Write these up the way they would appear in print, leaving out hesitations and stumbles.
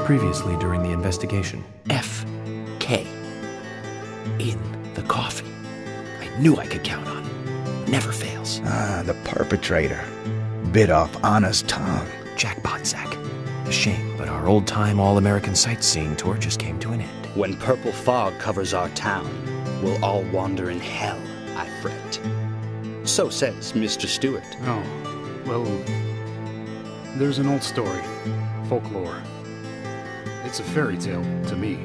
previously during the investigation. F.K. in the coffee. I knew I could count on him. Never fails. Ah, the perpetrator. Bit off Anna's tongue. Jackpot, Zach. A shame, but our old-time all-American sightseeing tour just came to an end. When purple fog covers our town, we'll all wander in hell, I fret. So says Mr. Stewart. Oh, well, there's an old story, folklore. It's a fairy tale to me.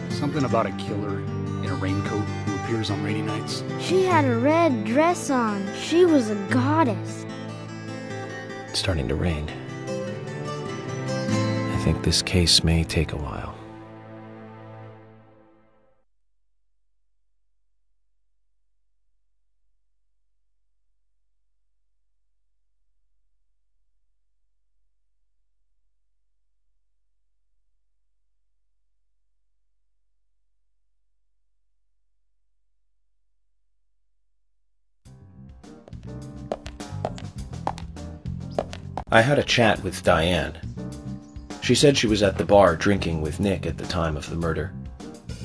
Something about a killer in a raincoat who appears on rainy nights. She had a red dress on. She was a goddess. It's starting to rain. I think this case may take a while. I had a chat with Diane. She said she was at the bar drinking with Nick at the time of the murder.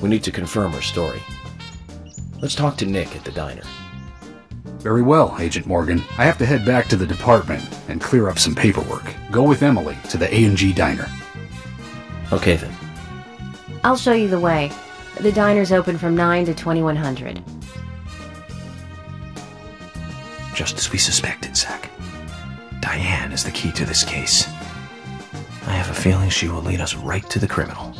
We need to confirm her story. Let's talk to Nick at the diner. Very well, Agent Morgan. I have to head back to the department and clear up some paperwork. Go with Emily to the A&G diner. Okay then. I'll show you the way. The diner's open from 9 to 2100. Just as we suspected, Zach. Diane is the key to this case. I have a feeling she will lead us right to the criminal.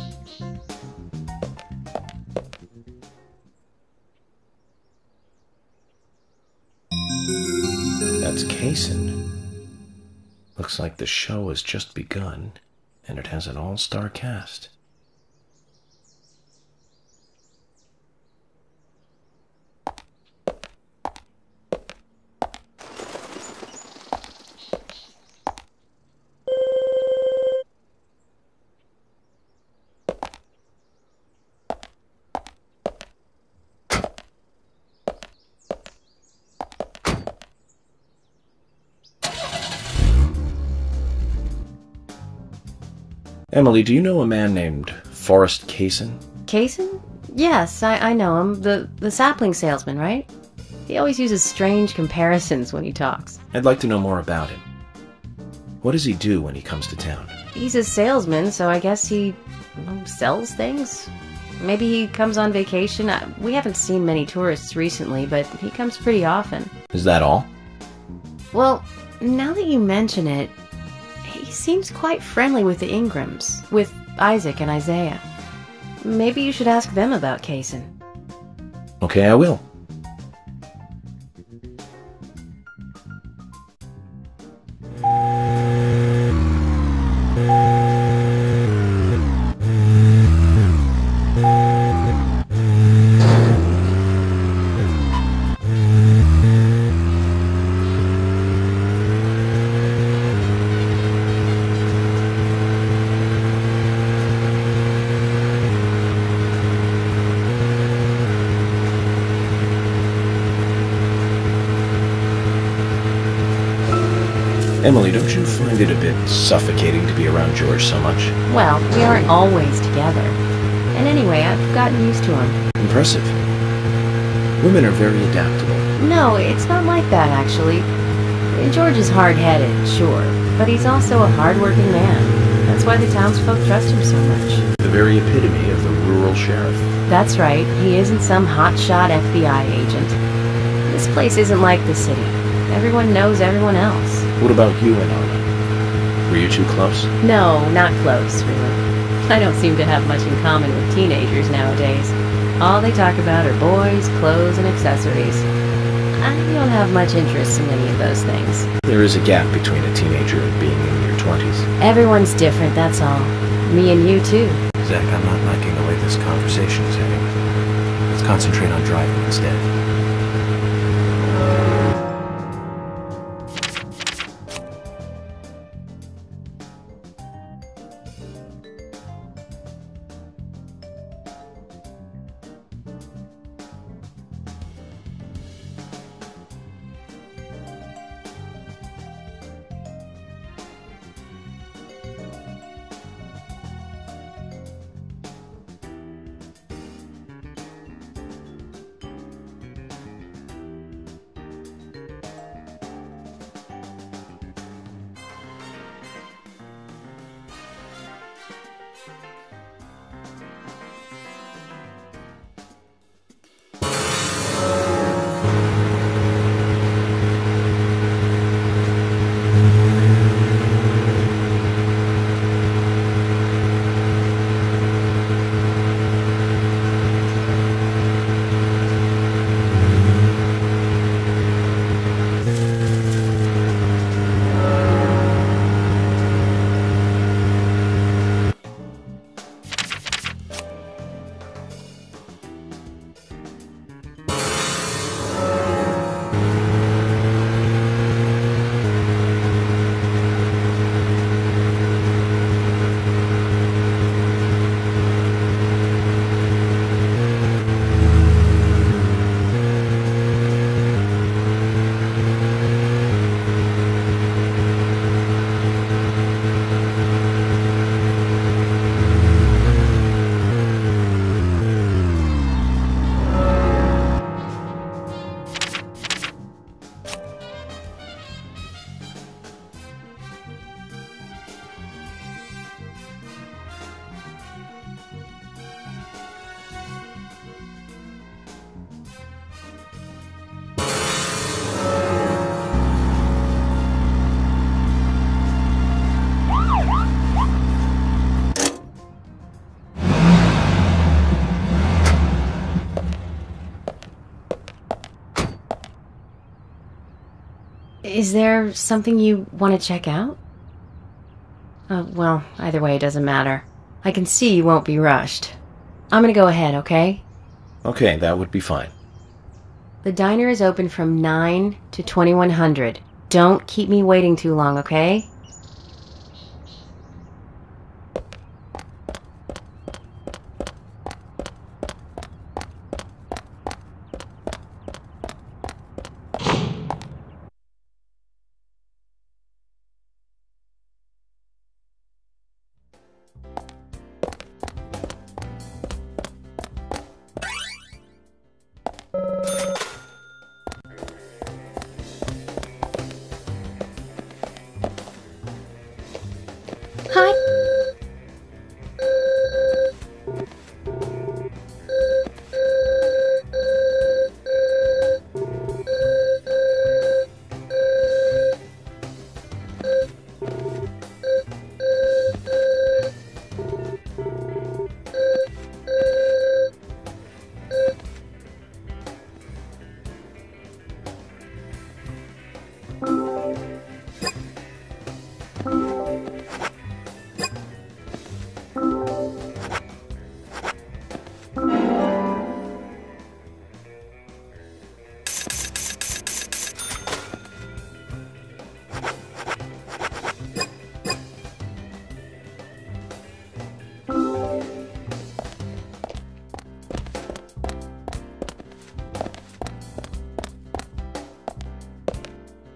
That's Kaysen. Looks like the show has just begun, and it has an all-star cast. Emily, do you know a man named Forrest Kaysen? Kaysen? Yes, I know him. The sapling salesman, right? He always uses strange comparisons when he talks. I'd like to know more about him. What does he do when he comes to town? He's a salesman, so I guess he sells things? Maybe he comes on vacation. We haven't seen many tourists recently, but he comes pretty often. Is that all? Well, now that you mention it, he seems quite friendly with the Ingrams, with Isaac and Isaiah. Maybe you should ask them about Kaysen. Okay, I will. Emily, don't you find it a bit suffocating to be around George so much? Well, we aren't always together. And anyway, I've gotten used to him. Impressive. Women are very adaptable. No, it's not like that, actually. George is hard-headed, sure, but he's also a hard-working man. That's why the townsfolk trust him so much. The very epitome of the rural sheriff. That's right, he isn't some hotshot FBI agent. This place isn't like the city. Everyone knows everyone else. What about you and Anna? Were you too close? No, not close, really. I don't seem to have much in common with teenagers nowadays. All they talk about are boys, clothes, and accessories. I don't have much interest in any of those things. There is a gap between a teenager and being in your 20s. Everyone's different, that's all. Me and you, too. Zach, I'm not liking the way this conversation is heading. Let's concentrate on driving instead. Is there something you want to check out? Well, either way, it doesn't matter. I can see you won't be rushed. I'm gonna go ahead, okay? Okay, that would be fine. The diner is open from 9 to 2100. Don't keep me waiting too long, okay? Hi.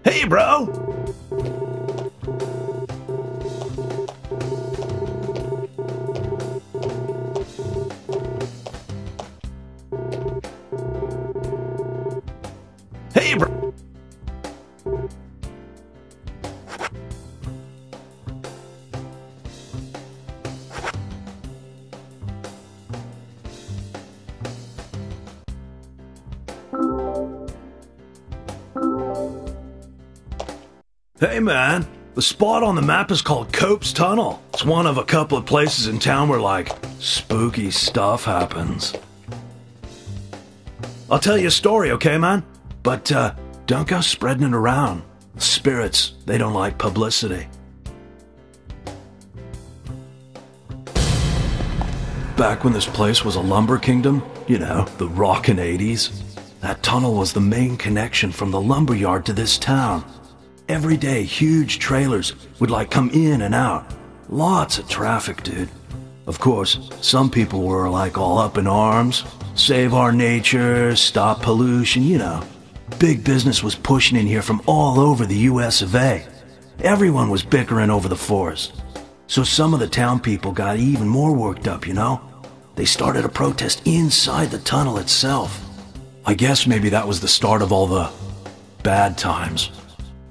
Hey, bro! Hey, bro! Hey man, the spot on the map is called Cope's Tunnel. It's one of a couple of places in town where, like, spooky stuff happens. I'll tell you a story, okay man? But, don't go spreading it around. Spirits, they don't like publicity. Back when this place was a lumber kingdom, you know, the rockin' 80s, that tunnel was the main connection from the lumber yard to this town. Every day, huge trailers would like come in and out. Lots of traffic, dude. Of course, some people were like all up in arms. Save our nature, stop pollution, you know. Big business was pushing in here from all over the US of A. Everyone was bickering over the forest. So some of the town people got even more worked up, you know? They started a protest inside the tunnel itself. I guess maybe that was the start of all the bad times.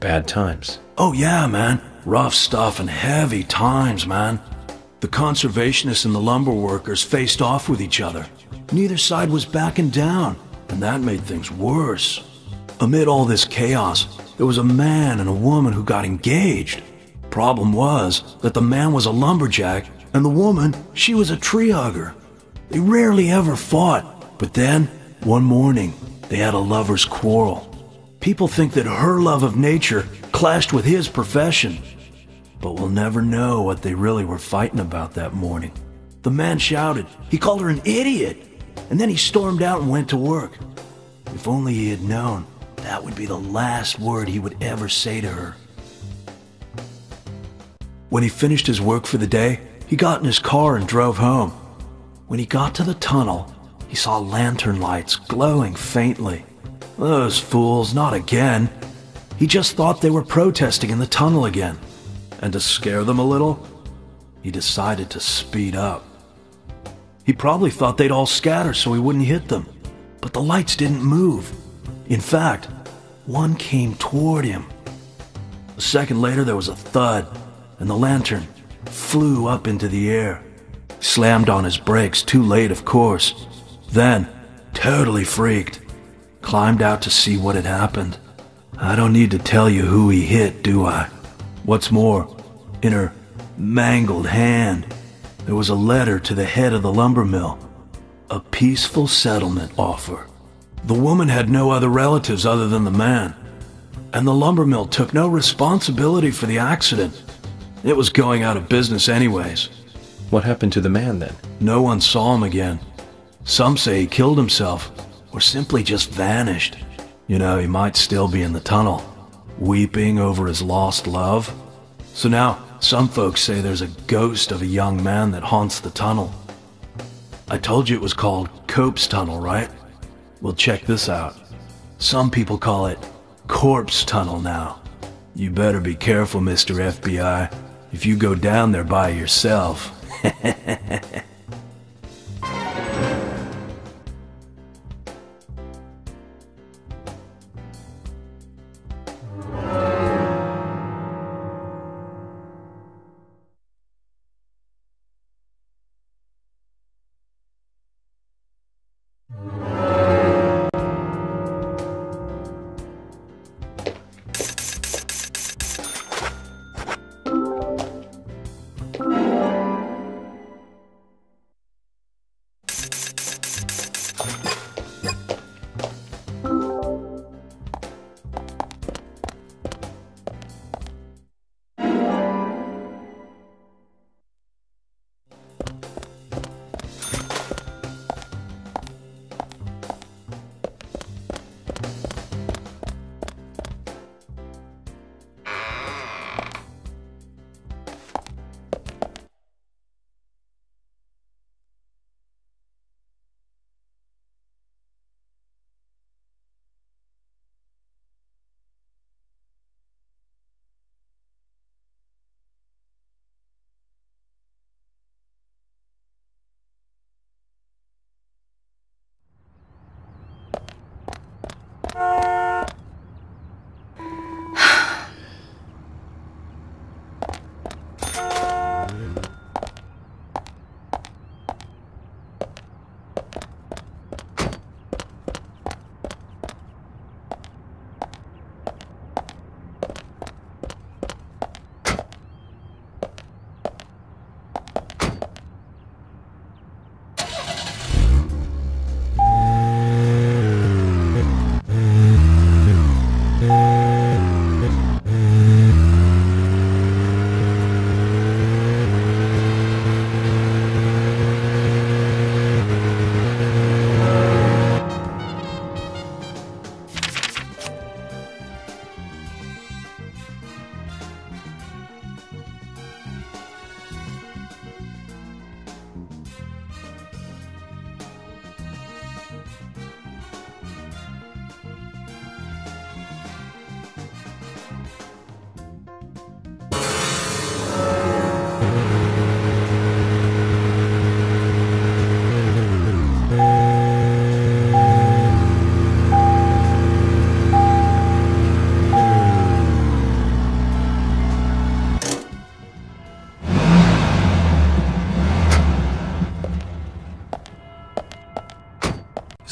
Bad times. Oh yeah, man. Rough stuff and heavy times, man. The conservationists and the lumber workers faced off with each other. Neither side was backing down, and that made things worse. Amid all this chaos, there was a man and a woman who got engaged. Problem was that the man was a lumberjack, and the woman, she was a tree hugger. They rarely ever fought, but then, one morning, they had a lover's quarrel. People think that her love of nature clashed with his profession, but we'll never know what they really were fighting about that morning. The man shouted, he called her an idiot, and then he stormed out and went to work. If only he had known, that would be the last word he would ever say to her. When he finished his work for the day, he got in his car and drove home. When he got to the tunnel, he saw lantern lights glowing faintly. Those fools, not again. He just thought they were protesting in the tunnel again. And to scare them a little, he decided to speed up. He probably thought they'd all scatter so he wouldn't hit them. But the lights didn't move. In fact, one came toward him. A second later, there was a thud, and the lantern flew up into the air. He slammed on his brakes, too late, of course. Then, totally freaked, climbed out to see what had happened. I don't need to tell you who he hit, do I? What's more, in her mangled hand, there was a letter to the head of the lumber mill. A peaceful settlement offer. The woman had no other relatives other than the man. And the lumber mill took no responsibility for the accident. It was going out of business anyways. What happened to the man then? No one saw him again. Some say he killed himself, or simply just vanished. You know, he might still be in the tunnel, weeping over his lost love. So now, some folks say there's a ghost of a young man that haunts the tunnel. I told you it was called Cope's Tunnel, right? Well, check this out. Some people call it Corpse Tunnel now. You better be careful, Mr. FBI, if you go down there by yourself.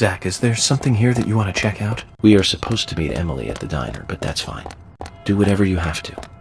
Zach, is there something here that you want to check out? We are supposed to meet Emily at the diner, but that's fine. Do whatever you have to.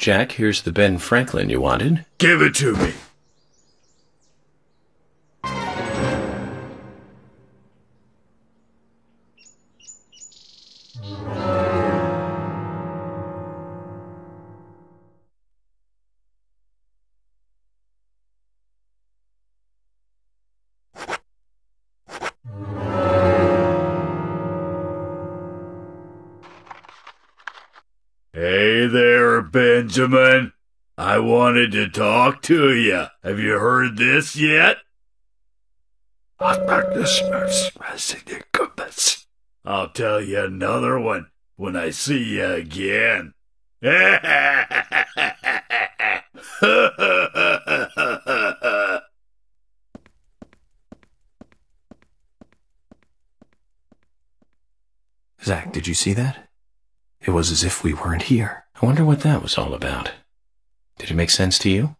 Jack, here's the Ben Franklin you wanted. Give it to me. Hey there, Benjamin. I wanted to talk to you. Have you heard this yet? I'll tell you another one when I see you again. Zach, did you see that? It was as if we weren't here. I wonder what that was all about. Did it make sense to you?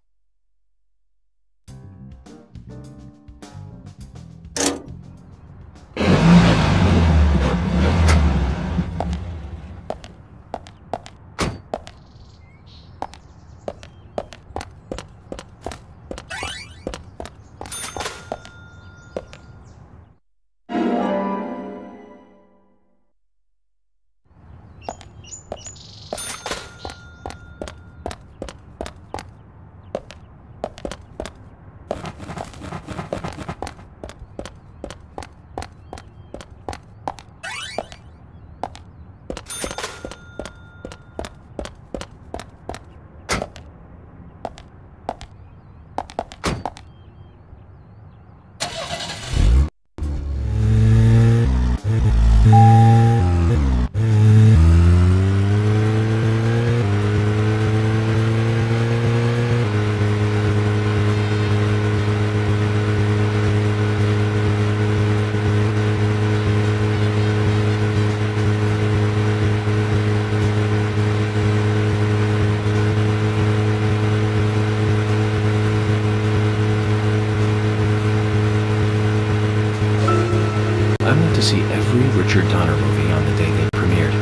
I went to see every Richard Donner movie on the day they premiered.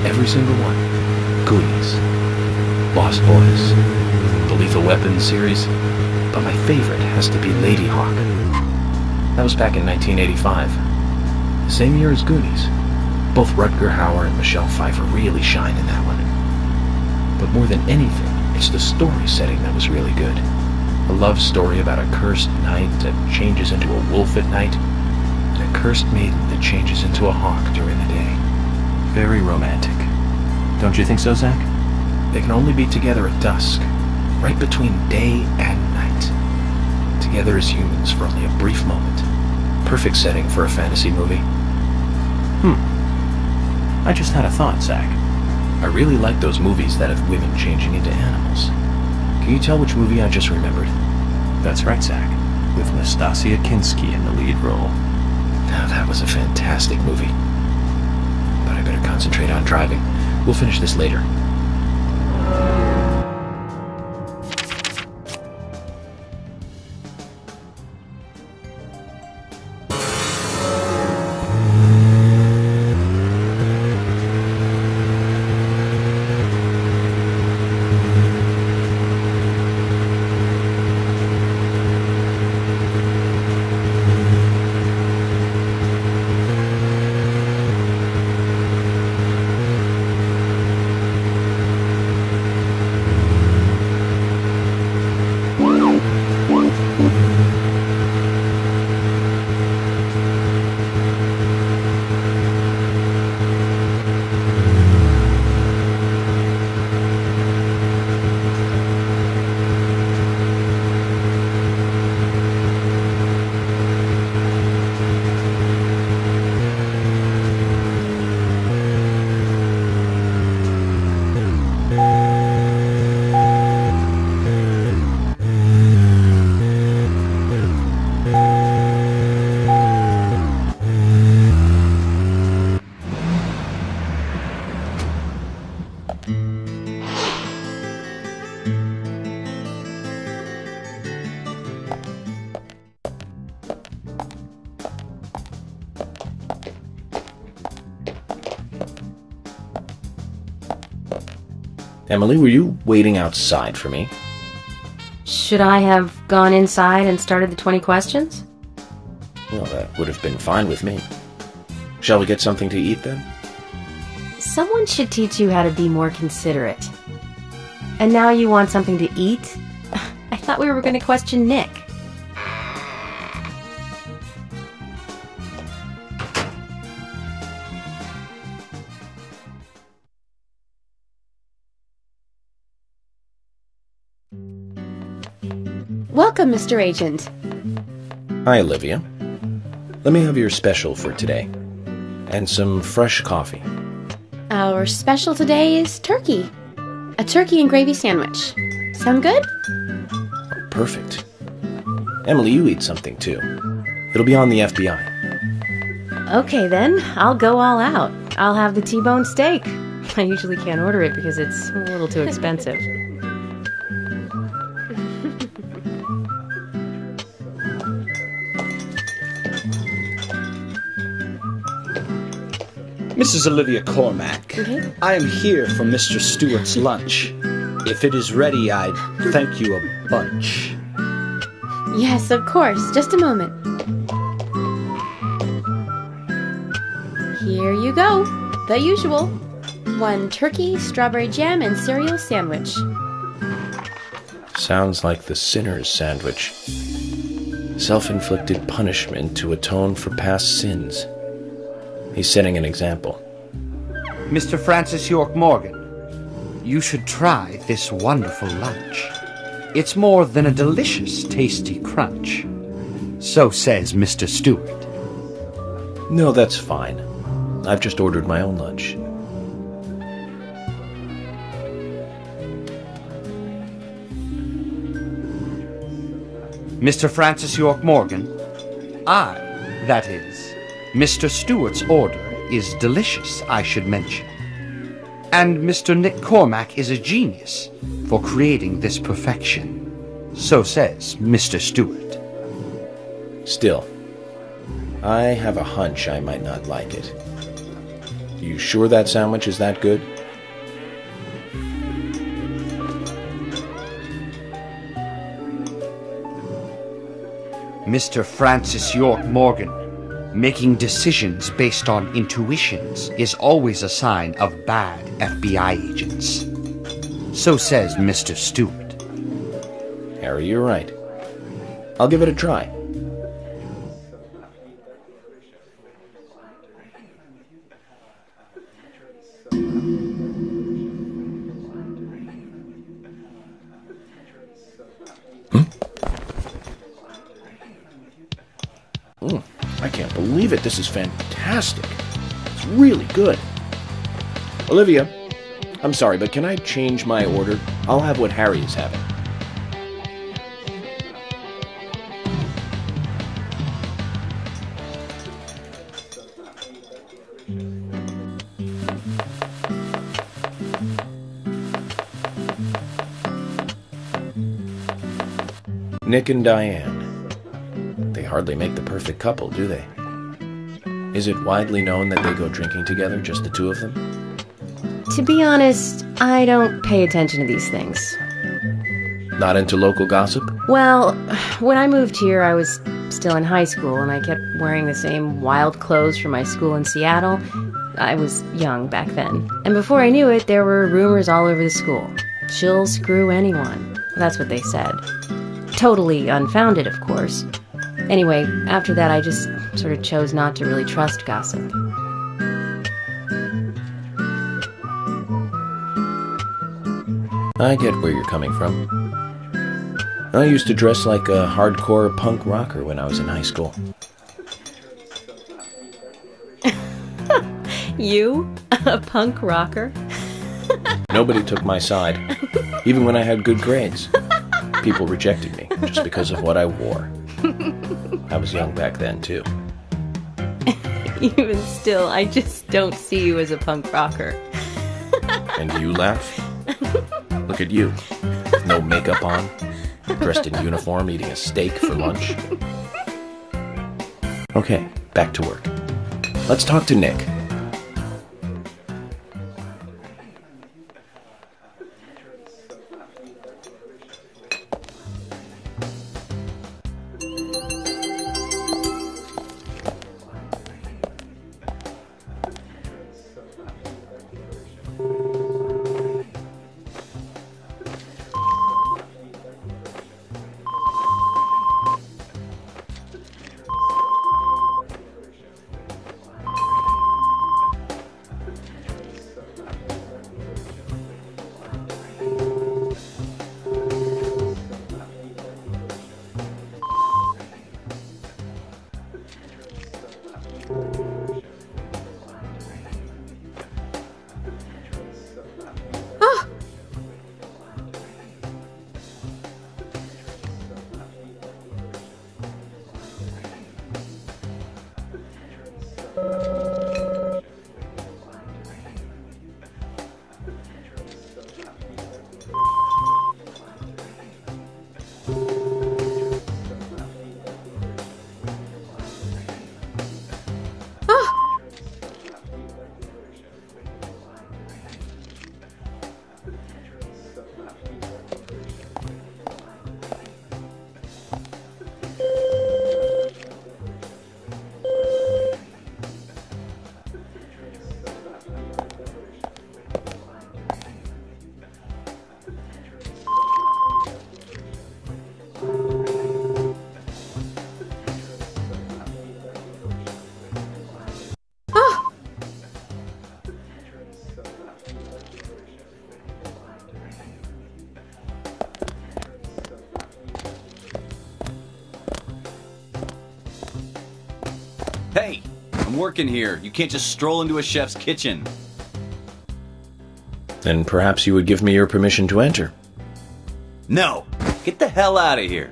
Every single one. Goonies, Lost Boys, the Lethal Weapon series, but my favorite has to be Lady Hawk. That was back in 1985, the same year as Goonies. Both Rutger Hauer and Michelle Pfeiffer really shine in that one. But more than anything, it's the story setting that was really good. A love story about a cursed knight that changes into a wolf at night, and a cursed maiden that changes into a hawk during the day. Very romantic. Don't you think so, Zach? They can only be together at dusk, right between day and night. Together as humans for only a brief moment. Perfect setting for a fantasy movie. I just had a thought, Zach. I really like those movies that have women changing into animals. Can you tell which movie I just remembered? That's right, Zach. With Nastasia Kinski in the lead role. Now, that was a fantastic movie. But I better concentrate on driving. We'll finish this later. Emily, were you waiting outside for me? Should I have gone inside and started the 20 questions? Well, that would have been fine with me. Shall we get something to eat then? Someone should teach you how to be more considerate. And now you want something to eat? I thought we were going to question Nick. Welcome, Mr. Agent. Hi, Olivia. Let me have your special for today. And some fresh coffee. Our special today is turkey. A turkey and gravy sandwich. Sound good? Oh, perfect. Emily, you eat something too. It'll be on the FBI. Okay then, I'll go all out. I'll have the T-bone steak. I usually can't order it because it's a little too expensive. Mrs. Olivia Cormack, I am here for Mr. Stewart's lunch. If it is ready, I'd thank you a bunch. Yes, of course. Just a moment. Here you go. The usual. 1 turkey, strawberry jam, and cereal sandwich. Sounds like the sinner's sandwich. Self-inflicted punishment to atone for past sins. He's setting an example. Mr. Francis York Morgan, you should try this wonderful lunch. It's more than a delicious, tasty crunch. So says Mr. Stewart. No, that's fine. I've just ordered my own lunch. Mr. Francis York Morgan, that is, Mr. Stewart's order is delicious, I should mention. And Mr. Nick Cormack is a genius for creating this perfection. So says Mr. Stewart. Still, I have a hunch I might not like it. You sure that sandwich is that good? Mr. Francis York Morgan, making decisions based on intuitions is always a sign of bad FBI agents. So says Mr. Stewart. Harry, you're right. I'll give it a try. I can't believe it. This is fantastic. It's really good. Olivia, I'm sorry, but can I change my order? I'll have what Harry is having. Nick and Diane. They hardly make the perfect couple, do they? Is it widely known that they go drinking together, just the two of them? To be honest, I don't pay attention to these things. Not into local gossip? Well, when I moved here, I was still in high school, and I kept wearing the same wild clothes from my school in Seattle. I was young back then. And before I knew it, there were rumors all over the school. She'll screw anyone. That's what they said. Totally unfounded, of course. Anyway, after that, I just sort of chose not to really trust gossip. I get where you're coming from. I used to dress like a hardcore punk rocker when I was in high school. You? A punk rocker? Nobody took my side, even when I had good grades. People rejected me just because of what I wore. I was young back then, too. Even still, I just don't see you as a punk rocker. And you laugh? Look at you. No makeup on, dressed in uniform, eating a steak for lunch. Okay, back to work. Let's talk to Nick. Hey, I'm working here. You can't just stroll into a chef's kitchen. Then perhaps you would give me your permission to enter. No! Get the hell out of here!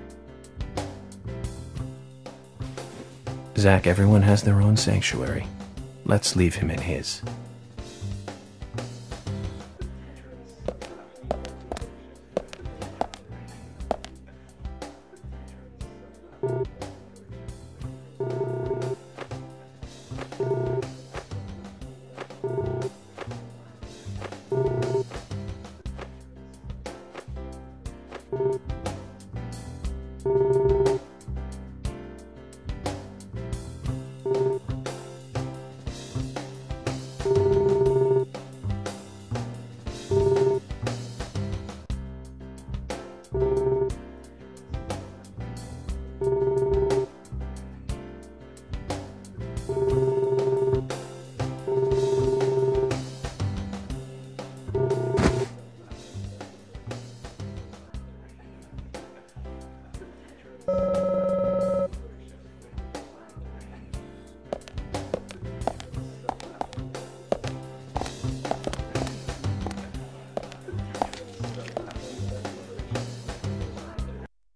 Zach, everyone has their own sanctuary. Let's leave him in his.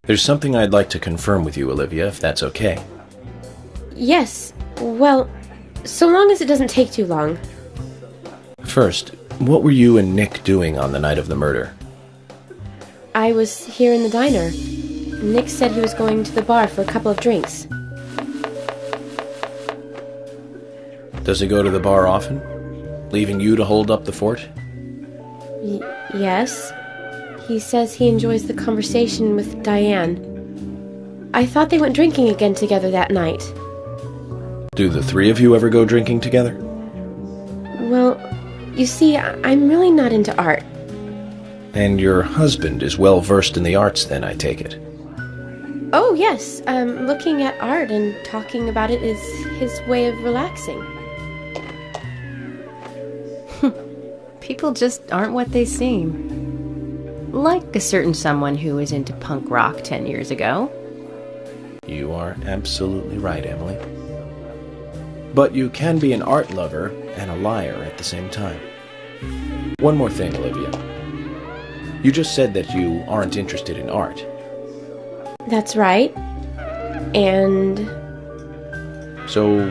There's something I'd like to confirm with you, Olivia, if that's okay. Yes, well, so long as it doesn't take too long. First, what were you and Nick doing on the night of the murder? I was here in the diner. Nick said he was going to the bar for a couple of drinks. Does he go to the bar often? Leaving you to hold up the fort? Yes. He says he enjoys the conversation with Diane. I thought they went drinking again together that night. Do the three of you ever go drinking together? Well, you see, I'm really not into art. And your husband is well versed in the arts then, I take it? Oh, yes. Looking at art and talking about it is his way of relaxing. People just aren't what they seem. Like a certain someone who was into punk rock 10 years ago. You are absolutely right, Emily. But you can be an art lover and a liar at the same time. One more thing, Olivia. You just said that you aren't interested in art. That's right. And... So,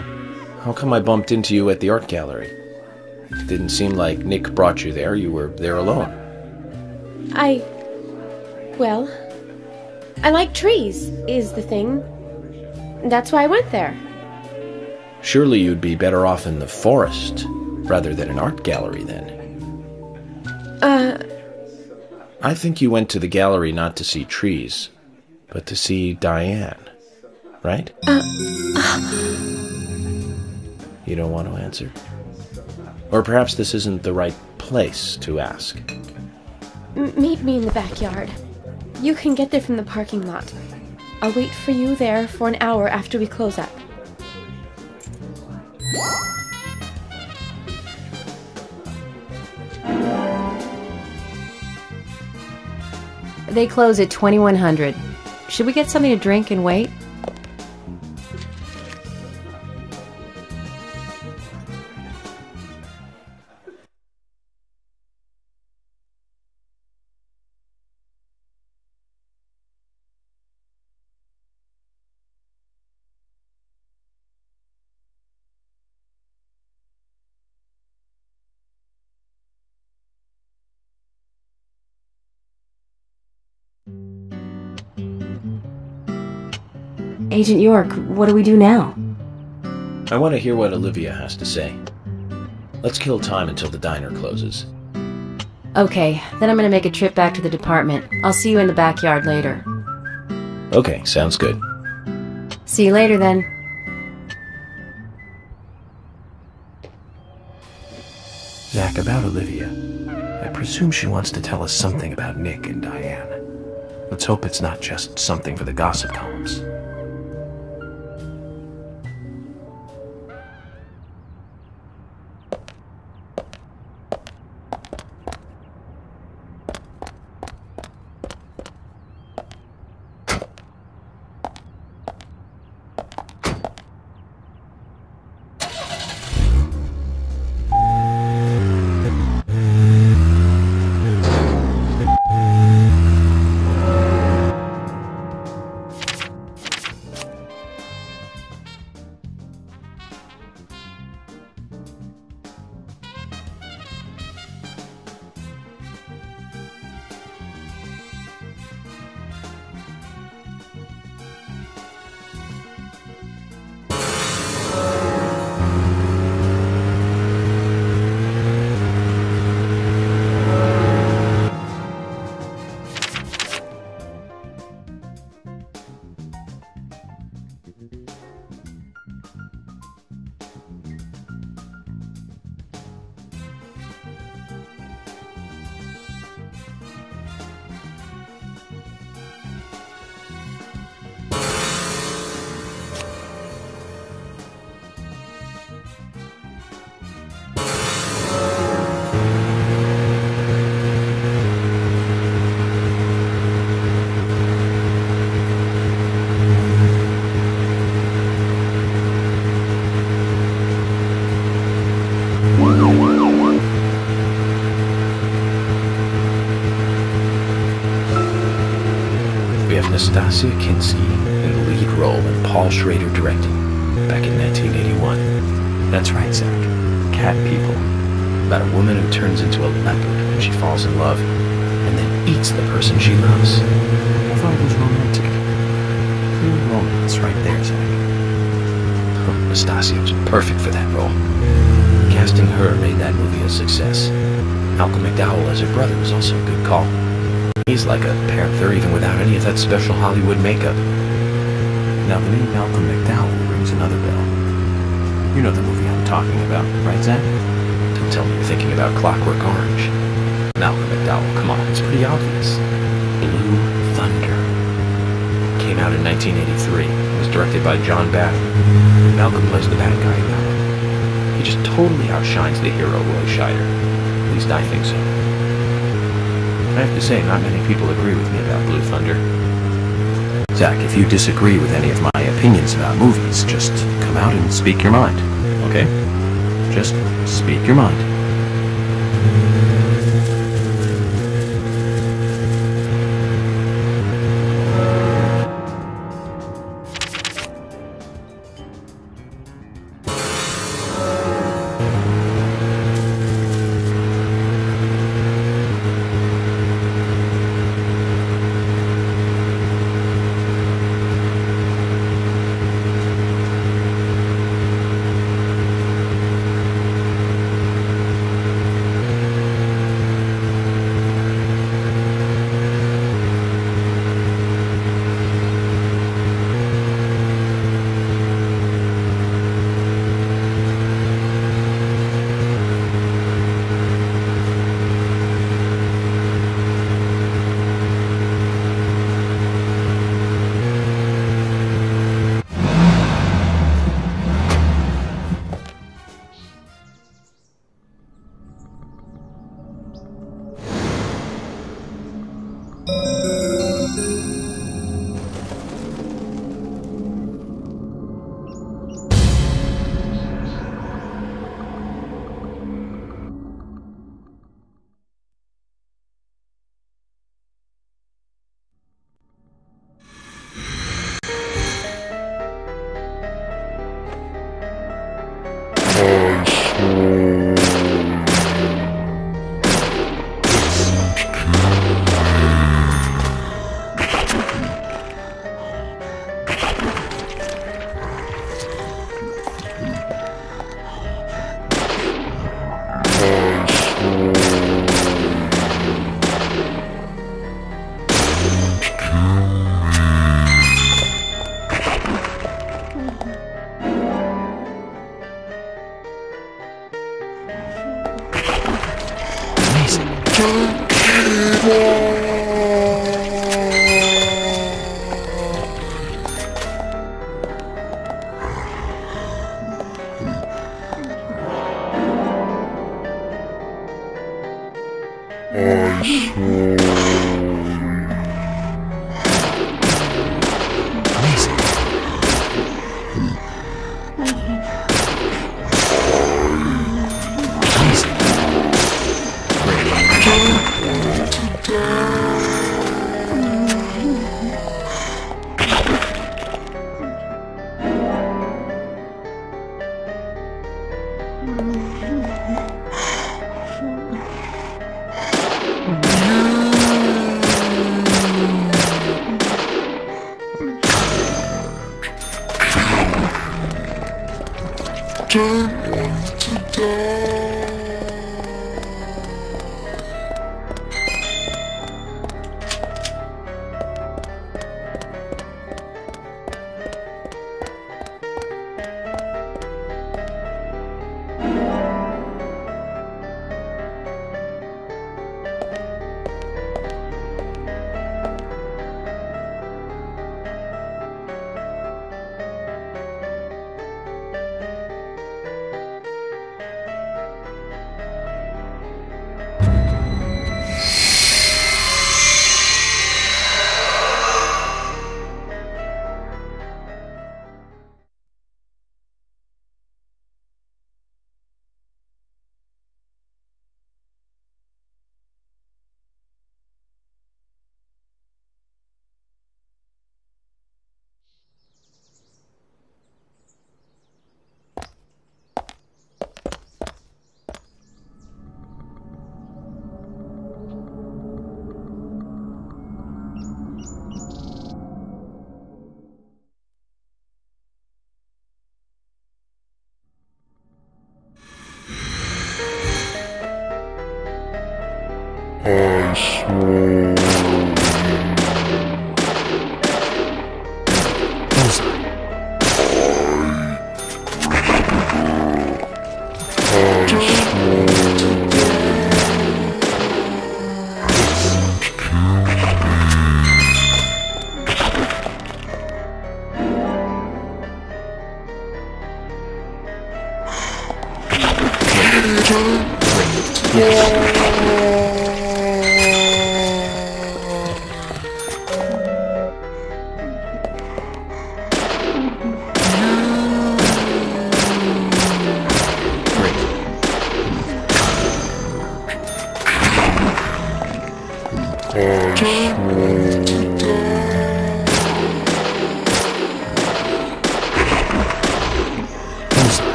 how come I bumped into you at the art gallery? It didn't seem like Nick brought you there. You were there alone. Well, I like trees, is the thing. That's why I went there. Surely you'd be better off in the forest, rather than an art gallery, then. I think you went to the gallery not to see trees, but to see Diane, right? You don't want to answer? Or perhaps this isn't the right place to ask. Meet me in the backyard. You can get there from the parking lot. I'll wait for you there for an hour after we close up. They close at 2100. Should we get something to drink and wait? Agent York, what do we do now? I want to hear what Olivia has to say. Let's kill time until the diner closes. Okay, then I'm gonna make a trip back to the department. I'll see you in the backyard later. Okay, sounds good. See you later then. Zach, about Olivia. I presume she wants to tell us something about Nick and Diane. Let's hope it's not just something for the gossip columns. Nastasia Kinski in the lead role and Paul Schrader directing, back in 1981. That's right, Zach. Cat People. About a woman who turns into a leopard when she falls in love, and then eats the person she loves. I thought it was romantic. Romance right there, Zach. Oh, Nastasia was perfect for that role. Casting her made that movie a success. Malcolm McDowell as her brother was also a good call. He's like a panther even without any of that special Hollywood makeup. Now the name Malcolm McDowell rings another bell. You know the movie I'm talking about, right, Zach? Don't tell me you're thinking about Clockwork Orange. Malcolm McDowell, come on, it's pretty obvious. Blue Thunder. Came out in 1983. It was directed by John Batten. Malcolm plays the bad guy in that one. He just totally outshines the hero, Roy Scheider. At least I think so. I have to say, not many people agree with me about Blue Thunder. Zach, if you disagree with any of my opinions about movies, just come out and speak your mind, okay? Just speak your mind.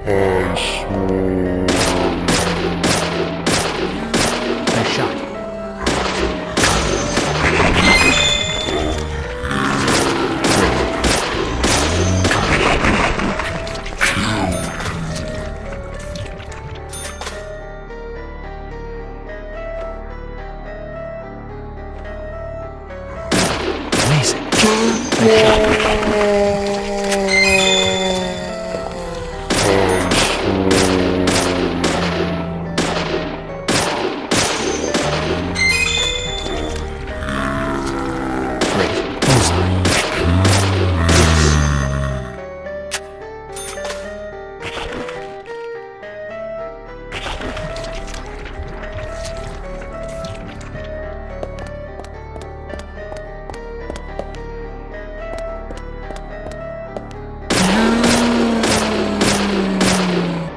Nice shot. Amazing.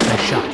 Nice shot. Nice shot.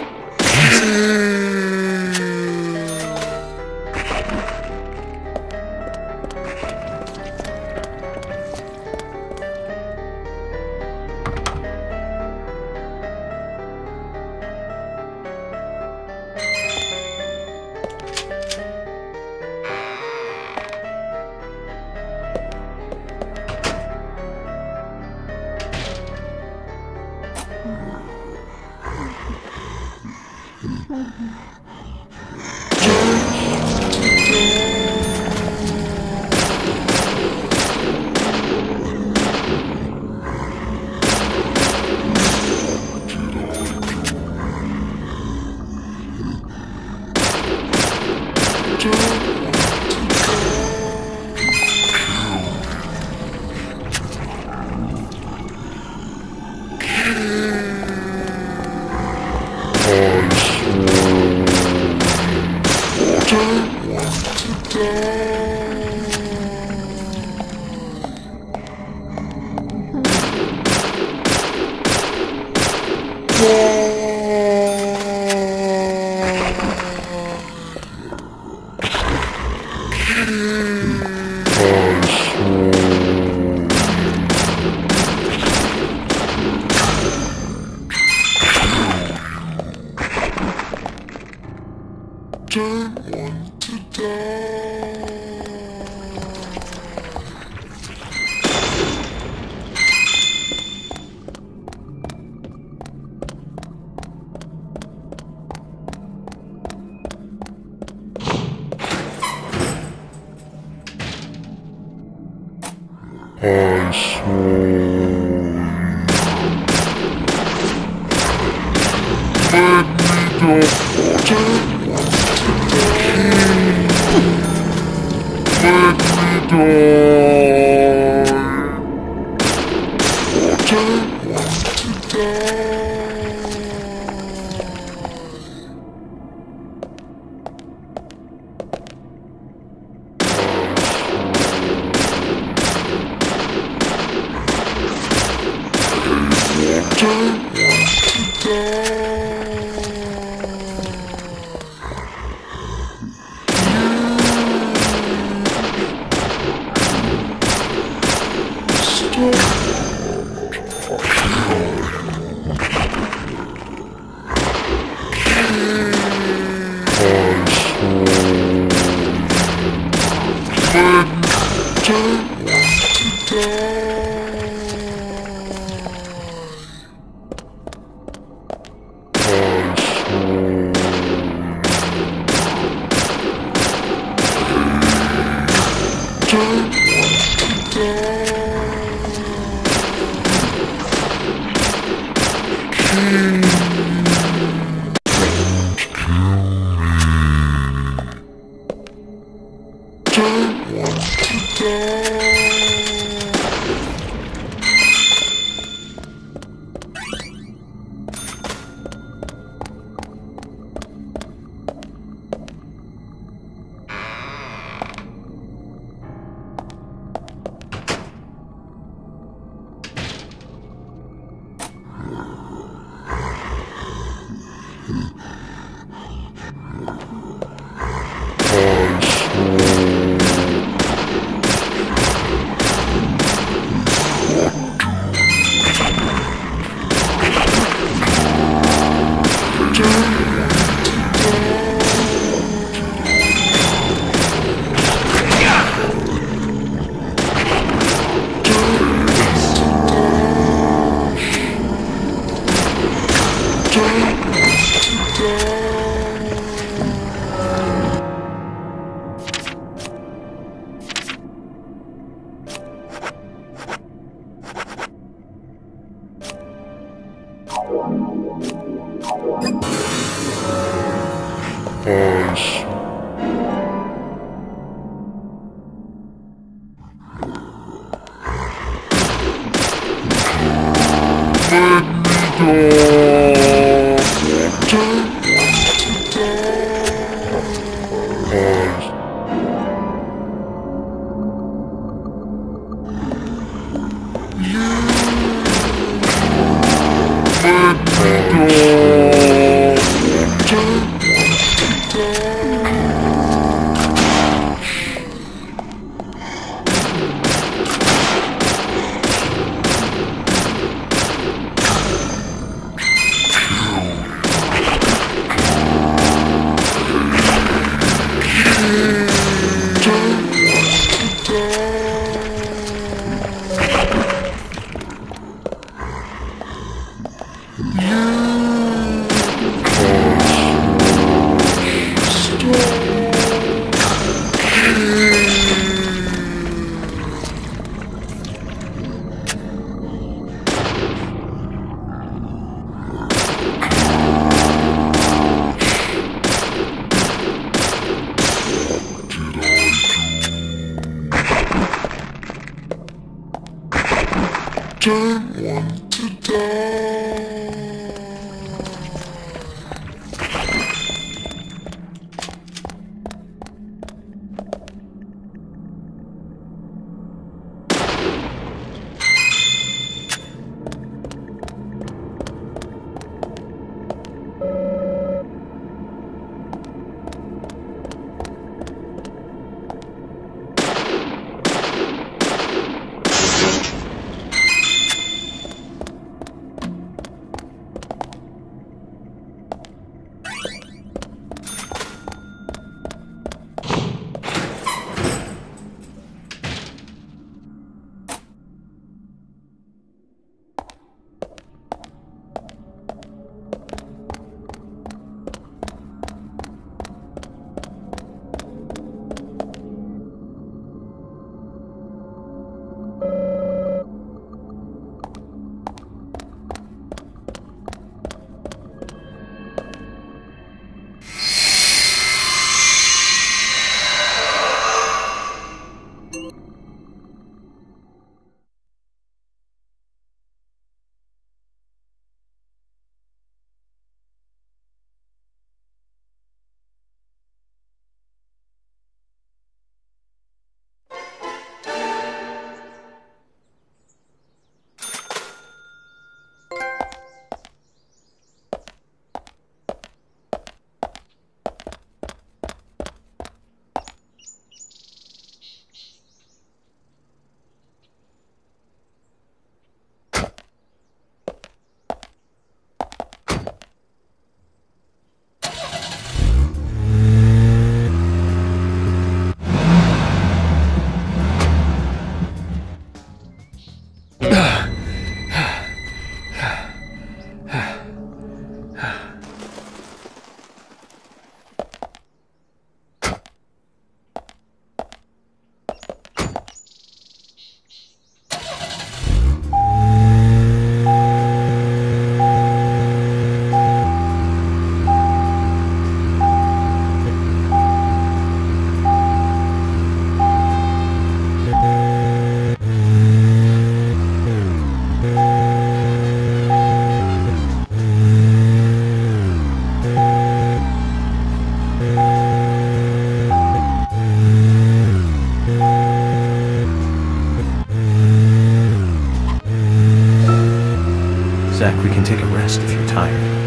Zach, we can take a rest if you're tired.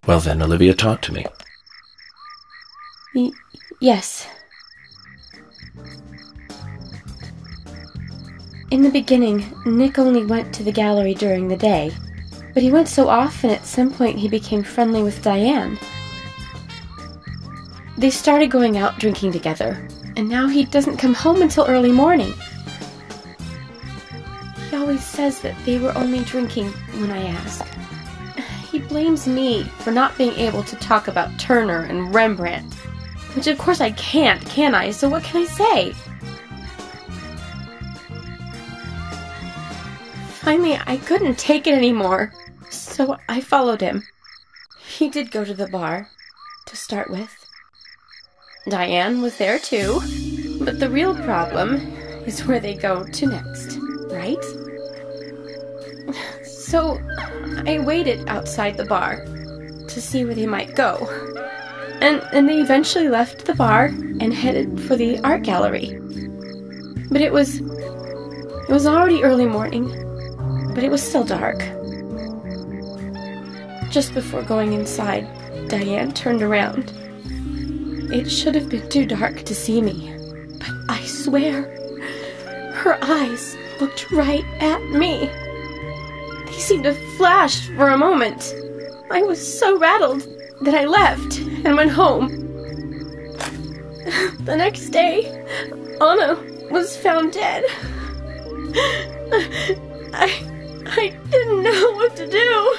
Well then, Olivia, talk to me. Yes. In the beginning, Nick only went to the gallery during the day, but he went so often at some point he became friendly with Diane. They started going out drinking together, and now he doesn't come home until early morning. He always says that they were only drinking when I ask. He blames me for not being able to talk about Turner and Rembrandt, which of course I can't, can I? So what can I say? Finally, I couldn't take it anymore, so I followed him. He did go to the bar, to start with. Diane was there too, but the real problem is where they go to next, right? So I waited outside the bar to see where they might go, and they eventually left the bar and headed for the art gallery. But it was already early morning, but it was still dark. Just before going inside, Diane turned around. It should have been too dark to see me, but I swear, her eyes looked right at me. They seemed to flash for a moment. I was so rattled that I left and went home. The next day, Anna was found dead. I didn't know what to do.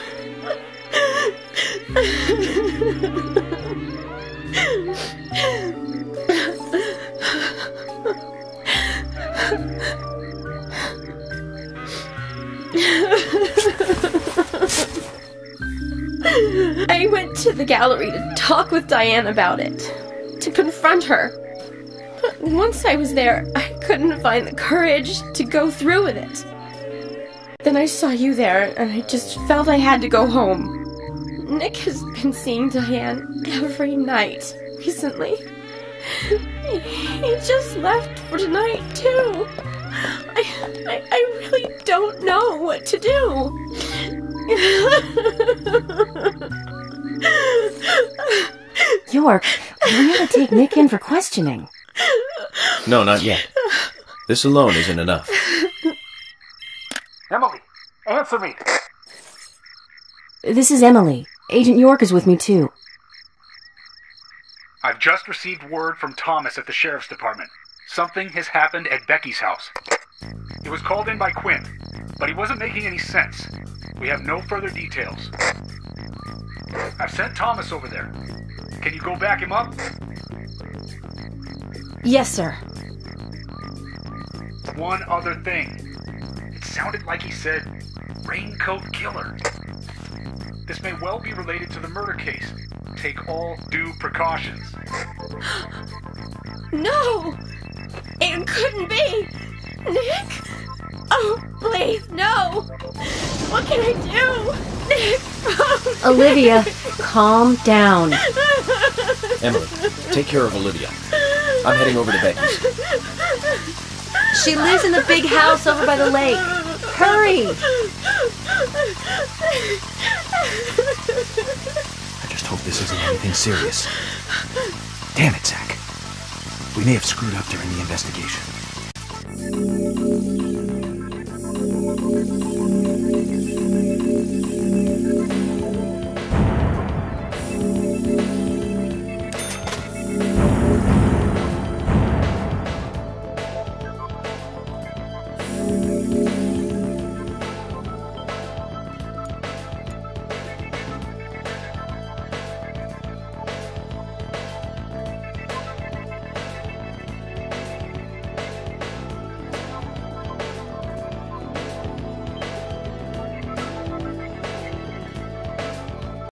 I went to the gallery to talk with Diane about it, to confront her. But once I was there, I couldn't find the courage to go through with it. Then I saw you there, and I just felt I had to go home. Nick has been seeing Diane every night recently. He just left for tonight, too. I really don't know what to do. York, we gotta take Nick in for questioning. No, not yet. This alone isn't enough. Emily, answer me! This is Emily. Agent York is with me, too. I've just received word from Thomas at the Sheriff's Department. Something has happened at Becky's house. He was called in by Quinn, but he wasn't making any sense. We have no further details. I've sent Thomas over there. Can you go back him up? Yes, sir. One other thing. It sounded like he said, Raincoat Killer. This may well be related to the murder case. Take all due precautions. No! It couldn't be! Nick? Oh, please, no! What can I do? Nick! Olivia, calm down. Emily, take care of Olivia. I'm heading over to Becky's. She lives in the big house over by the lake. Hurry! I just hope this isn't anything serious. Damn it, Zach. We may have screwed up during the investigation.